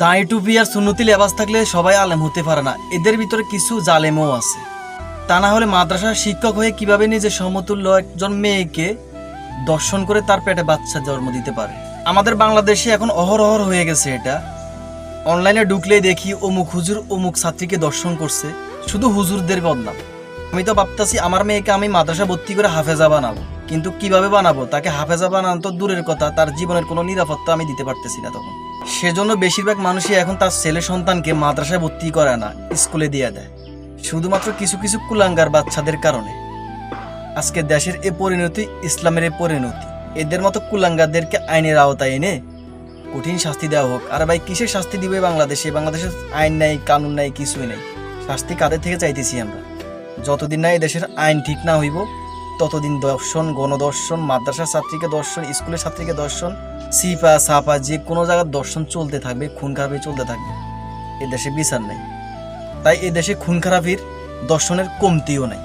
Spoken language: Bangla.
দাঁড়ি টুপি আর সুন্নতি লেবাস থাকলে সবাই আলেম হতে পারে না, এদের ভিতরে কিছু জালেমও আছে। তা না হলে মাদ্রাসার শিক্ষক হয়ে কিভাবে নিজের সমতুল্য একজন মেয়েকে দর্শন করে তার পেটে বাচ্চা জন্ম দিতে পারে? আমাদের বাংলাদেশে এখন অহরহ হয়ে গেছে এটা। অনলাইনে ঢুকলেই দেখি অমুক হুজুর অমুক ছাত্রীকে দর্শন করছে, শুধু হুজুরদের বদনাম। আমি তো ভাবতাছি আমার মেয়েকে আমি মাদ্রাসা ভর্তি করে হাফেজা বানাবো, কিন্তু কিভাবে বানাবো? তাকে হাফেজা বানানো তো দূরের কথা, তার জীবনের কোনো নিরাপত্তা আমি দিতে পারতেছি না তখন। সেজন্য বেশিরভাগ মানুষই এখন তার ছেলে সন্তানকে মাদ্রাসায় ভর্তি করে না, স্কুলে দিয়ে দেয়, শুধুমাত্র কিছু কিছু কুলাঙ্গার বাচ্চাদের কারণে। আজকে দেশের এ পরিণতি, ইসলামের এ পরিণতি। এদের মতো কুলাঙ্গারদেরকে আইনের আওতায় এনে কঠিন শাস্তি দেওয়া হোক। আর ভাই কিসের শাস্তি দিবে বাংলাদেশে? বাংলাদেশের আইন নাই, কানুন নাই, কিছুই নাই। শাস্তি কাদের থেকে চাইতেছি আমরা? যতদিন না এই দেশের আইন ঠিক না হইব ততদিন দর্শন, গণদর্শন, মাদ্রাসার ছাত্রীকে দর্শন, স্কুলের ছাত্রীকে দর্শন, সিপা সাপা যে কোনো জায়গার দর্শন চলতে থাকবে, খুন খারাপি চলতে থাকবে। এ দেশে বিচার নাই, তাই এ দেশে খুন খারাপির দর্শনের কমতিও নাই।